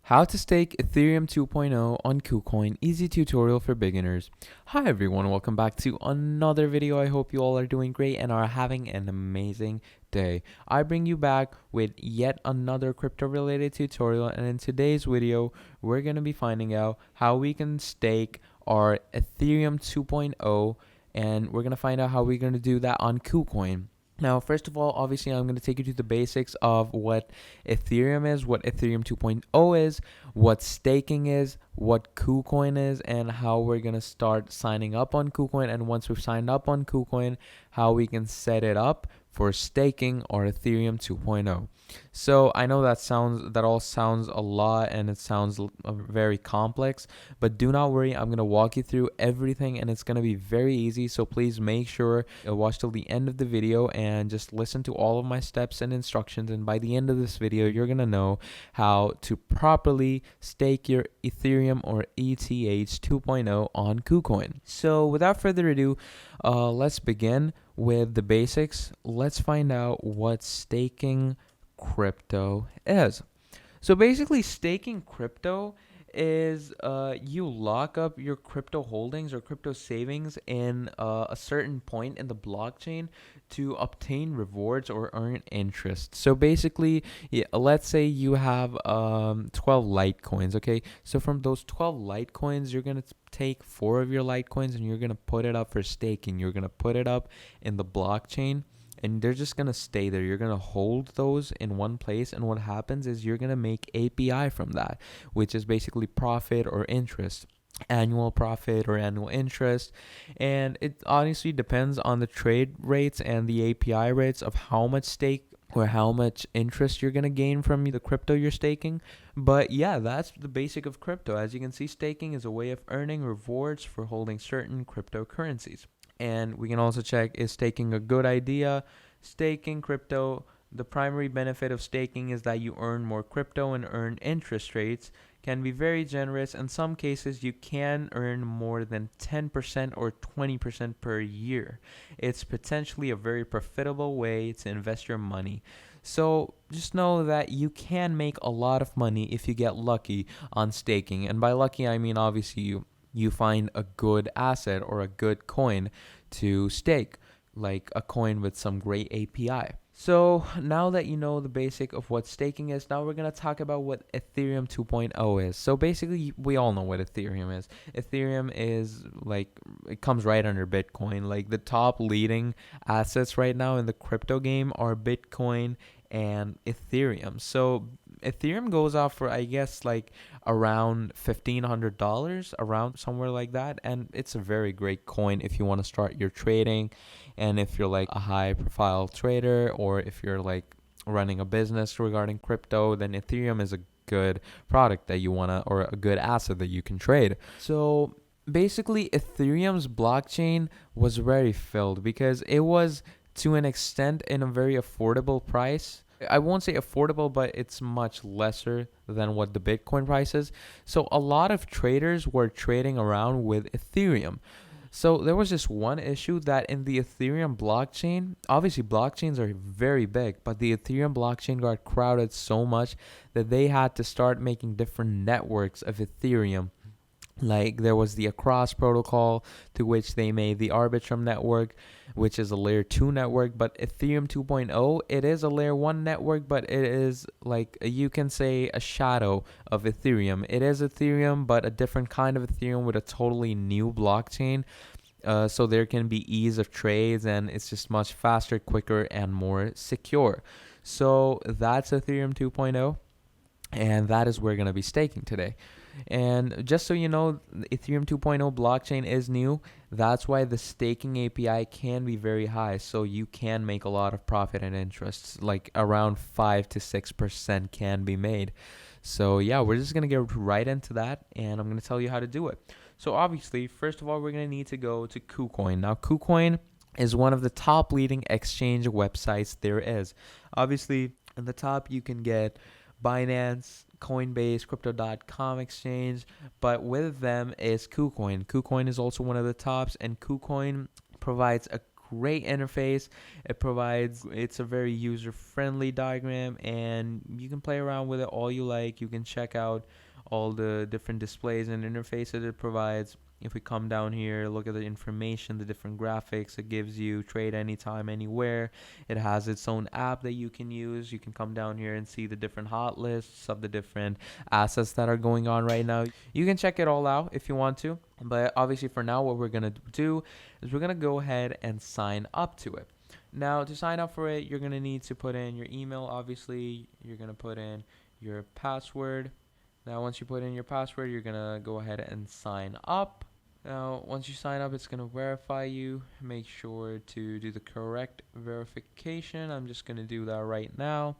How to stake Ethereum 2.0 on KuCoin, easy tutorial for beginners. Hi everyone, welcome back to another video. I hope you all are doing great and are having an amazing day. I bring you back with yet another crypto related tutorial, and in today's video, we're going to be finding out how we can stake our Ethereum 2.0, and we're going to find out how we're going to do that on KuCoin. Now, first of all, obviously, I'm going to take you to the basics of what Ethereum is, what Ethereum 2.0 is, what staking is, what KuCoin is, and how we're going to start signing up on KuCoin. And once we've signed up on KuCoin, how we can set it up for staking our Ethereum 2.0. So I know that all sounds a lot and it sounds very complex, but do not worry. I'm going to walk you through everything and it's going to be very easy. So please make sure you watch till the end of the video and just listen to all of my steps and instructions. And by the end of this video, you're going to know how to properly stake your Ethereum or ETH 2.0 on KuCoin. So without further ado, let's begin with the basics. Let's find out what staking crypto is. So basically, staking crypto is you lock up your crypto holdings or crypto savings in a certain point in the blockchain to obtain rewards or earn interest. So basically, let's say you have 12 Litecoins, okay? So from those 12 Litecoins, you're going to take 4 of your Litecoins and you're going to put it up for staking. You're going to put it up in the blockchain, and they're just going to stay there. You're going to hold those in one place, and what happens is you're going to make API from that, which is basically profit or interest, annual profit or annual interest. And it honestly depends on the trade rates and the API rates of how much stake or how much interest you're going to gain from the crypto you're staking. But yeah, that's the basic of crypto. As you can see, staking is a way of earning rewards for holding certain cryptocurrencies. And we can also check, is staking a good idea? Staking crypto, the primary benefit of staking is that you earn more crypto and earn interest rates can be very generous. In some cases, you can earn more than 10% or 20% per year. It's potentially a very profitable way to invest your money. So just know that you can make a lot of money if you get lucky on staking. And by lucky, I mean obviously you find a good asset or a good coin to stake, like a coin with some great API. So now that you know the basic of what staking is, now we're going to talk about what Ethereum 2.0 is. So basically, we all know what Ethereum is. Ethereum is it comes right under Bitcoin. Like the top leading assets right now in the crypto game are Bitcoin and Ethereum. So Ethereum goes off for, I guess, like around $1,500, around somewhere like that. And it's a very great coin if you want to start your trading, and if you're like a high profile trader, or if you're like running a business regarding crypto, then Ethereum is a good product that you want to, or a good asset that you can trade. So basically, Ethereum's blockchain was very filled because it was, to an extent, in a very affordable price. I won't say affordable, but it's much lesser than what the Bitcoin price is. So a lot of traders were trading around with Ethereum. So there was just one issue, that in the Ethereum blockchain, obviously blockchains are very big, but the Ethereum blockchain got crowded so much that they had to start making different networks of Ethereum. Like there was the Across protocol, to which they made the Arbitrum network, which is a layer 2 network. But Ethereum 2.0, it is a layer 1 network, but it is like, you can say, a shadow of Ethereum. It is Ethereum, but a different kind of Ethereum with a totally new blockchain. So there can be ease of trades, and it's just much faster, quicker, and more secure. So that's Ethereum 2.0, and that is where we're going to be staking today. And just so you know, Ethereum 2.0 blockchain is new. That's why the staking API can be very high. So you can make a lot of profit and interest, like around 5 to 6% can be made. So yeah, we're just going to get right into that, and I'm going to tell you how to do it. So obviously, first of all, we're going to need to go to KuCoin. Now, KuCoin is one of the top leading exchange websites there is. Obviously, at the top, you can get Binance, Coinbase, Crypto.com exchange, but with them is KuCoin. KuCoin is also one of the tops, and KuCoin provides a great interface. It's a very user-friendly diagram, and you can play around with it all you like. You can check out all the different displays and interfaces it provides. If we come down here, look at the information, the different graphics it gives you, trade anytime, anywhere. It has its own app that you can use. You can come down here and see the different hot lists of the different assets that are going on right now. You can check it all out if you want to. But obviously for now, what we're going to do is we're going to go ahead and sign up to it. Now, to sign up for it, you're going to need to put in your email. Obviously, you're going to put in your password. Now, once you put in your password, you're going to go ahead and sign up. Now, once you sign up, it's going to verify you. Make sure to do the correct verification. I'm just going to do that right now.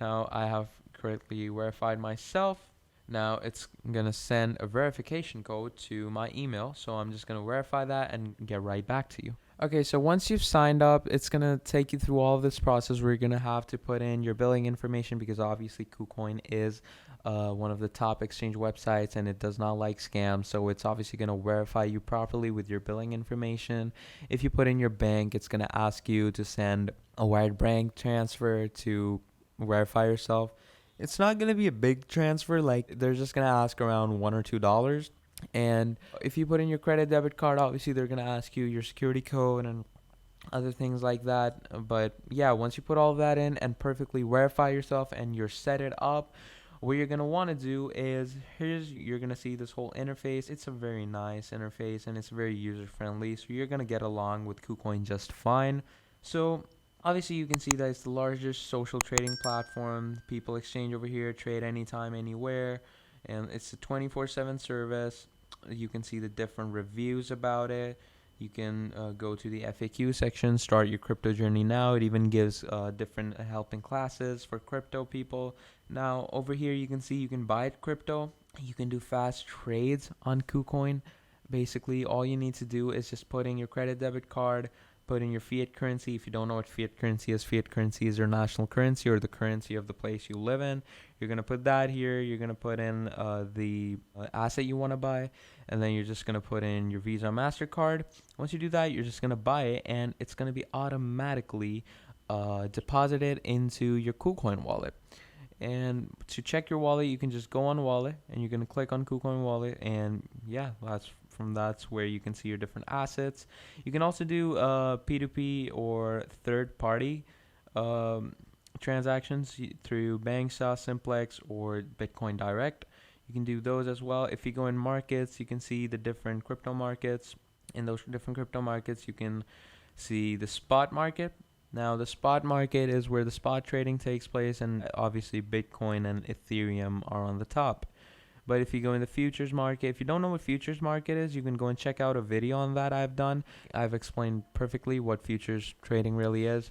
Now, I have correctly verified myself. Now, it's going to send a verification code to my email. So I'm just going to verify that and get right back to you. Okay, so once you've signed up, it's going to take you through all of this process where you're going to have to put in your billing information, because obviously KuCoin is one of the top exchange websites and it does not like scams. So it's obviously going to verify you properly with your billing information. If you put in your bank, it's going to ask you to send a wired bank transfer to verify yourself. It's not going to be a big transfer. Like, they're just going to ask around $1 or $2. And if you put in your credit debit card, obviously they're going to ask you your security code and other things like that. But yeah, once you put all of that in and perfectly verify yourself and you're set it up, what you're going to want to do is, you're going to see this whole interface. It's a very nice interface and it's very user friendly, so you're going to get along with KuCoin just fine. So obviously you can see that it's the largest social trading platform. People exchange over here, trade anytime, anywhere, and it's a 24/7 service. You can see the different reviews about it. You can go to the FAQ section, start your crypto journey now. It even gives different helping classes for crypto people. Now, over here, you can see you can buy crypto. You can do fast trades on KuCoin. Basically, all you need to do is just put in your credit debit card, put in your fiat currency. If you don't know what fiat currency is your national currency or the currency of the place you live in. You're going to put that here. You're going to put in the asset you want to buy, and then you're just going to put in your Visa or MasterCard. Once you do that, you're just going to buy it, and it's going to be automatically deposited into your KuCoin wallet. And to check your wallet, you can just go on wallet, and you're going to click on KuCoin wallet, and yeah, that's where you can see your different assets. You can also do P2P or third-party transactions through Bangsa, Simplex, or Bitcoin Direct. You can do those as well. If you go in markets, you can see the different crypto markets. In those different crypto markets, you can see the spot market. Now, the spot market is where the spot trading takes place, and obviously Bitcoin and Ethereum are on the top. But if you go in the futures market, if you don't know what futures market is, you can go and check out a video on that I've done. I've explained perfectly what futures trading really is.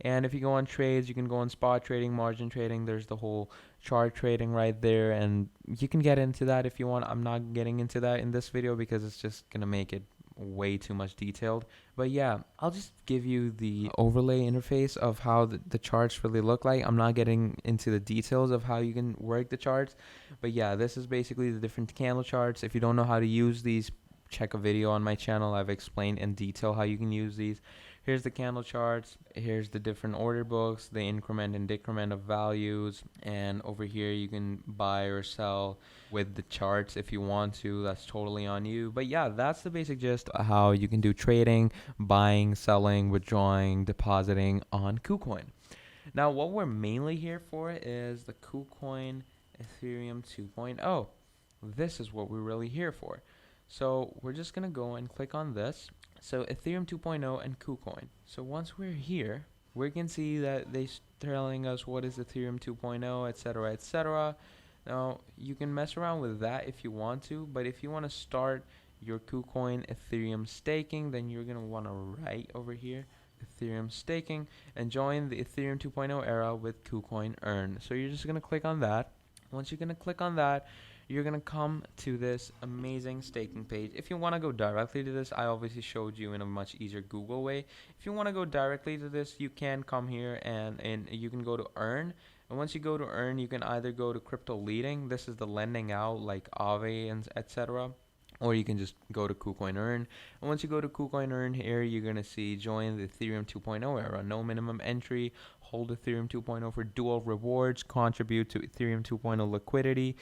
And if you go on trades, you can go on spot trading, margin trading. There's the whole chart trading right there, and you can get into that if you want. I'm not getting into that in this video because it's just going to make it way too much detailed. But yeah, I'll just give you the overlay interface of how the charts really look like. I'm not getting into the details of how you can work the charts, but yeah, this is basically the different candle charts. If you don't know how to use these, check a video on my channel. I've explained in detail how you can use these. Here's the candle charts. Here's the different order books, the increment and decrement of values. And over here, you can buy or sell with the charts if you want to. That's totally on you. But yeah, that's the basic gist of how you can do trading, buying, selling, withdrawing, depositing on KuCoin. Now, what we're mainly here for is the KuCoin Ethereum 2.0. This is what we're really here for. So we're just going to go and click on this. So Ethereum 2.0 and KuCoin. So once we're here, we can see that they're telling us what is Ethereum 2.0, etc., etc. Now, you can mess around with that if you want to, but if you want to start your KuCoin Ethereum staking, then you're going to want to write over here Ethereum staking and join the Ethereum 2.0 era with KuCoin Earn. So you're just going to click on that. Once you're going to click on that, you're going to come to this amazing staking page. If you want to go directly to this, I obviously showed you in a much easier Google way. If you want to go directly to this, you can come here and you can go to Earn. And once you go to Earn, you can either go to Crypto Leading. This is the lending out like Aave and etc. or you can just go to KuCoin Earn. And once you go to KuCoin Earn here, you're going to see join the Ethereum 2.0 era. No minimum entry. Hold Ethereum 2.0 for dual rewards. Contribute to Ethereum 2.0 liquidity.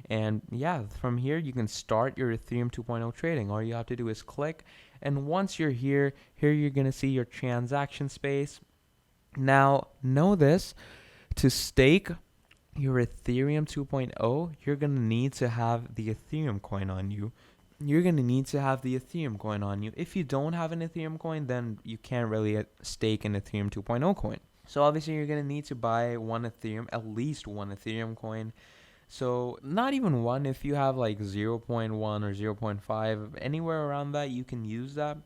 And yeah, from here, you can start your Ethereum 2.0 trading. All you have to do is click. And once you're here you're going to see your transaction space. Now, know this. To stake your Ethereum 2.0, you're going to need to have the Ethereum coin on you. If you don't have an Ethereum coin, then you can't really stake an Ethereum 2.0 coin. So obviously you're going to need to buy one Ethereum, at least one Ethereum coin. So not even one. If you have like 0.1 or 0.5, anywhere around that, you can use that.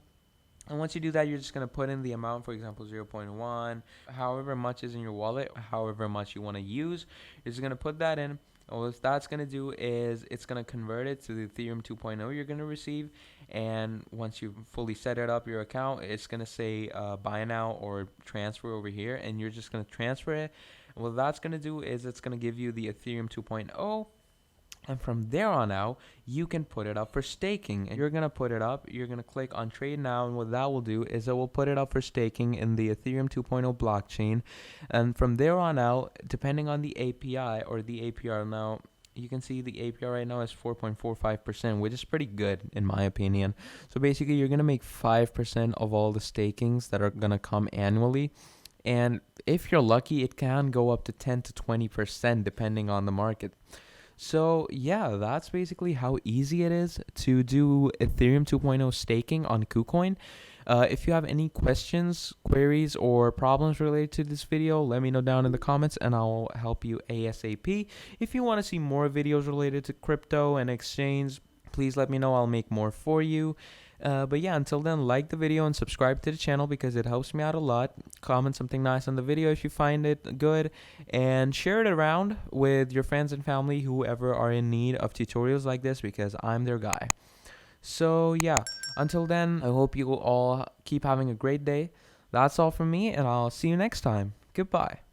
And once you do that, you're just going to put in the amount, for example, 0.1, however much is in your wallet, however much you want to use. You're just going to put that in. And what that's going to do is it's going to convert it to the Ethereum 2.0 you're going to receive. And once you've fully set it up, your account, it's going to say buy now or transfer over here. And you're just going to transfer it. And what that's going to do is it's going to give you the Ethereum 2.0. And from there on out, you can put it up for staking. And you're going to put it up. You're going to click on trade now. And what that will do is it will put it up for staking in the Ethereum 2.0 blockchain. And from there on out, depending on the API or the APR now, you can see the APR right now is 4.45%, which is pretty good in my opinion. So basically, you're going to make 5% of all the stakings that are going to come annually. And if you're lucky, it can go up to 10 to 20% depending on the market. So yeah, that's basically how easy it is to do Ethereum 2.0 staking on KuCoin. If you have any questions, queries, or problems related to this video, let me know down in the comments and I'll help you ASAP. If you want to see more videos related to crypto and exchange, please let me know. I'll make more for you. But yeah, until then, like the video and subscribe to the channel because it helps me out a lot. Comment something nice on the video if you find it good, and share it around with your friends and family, whoever are in need of tutorials like this, because I'm their guy. So yeah, until then, I hope you all keep having a great day. That's all from me, and I'll see you next time. Goodbye.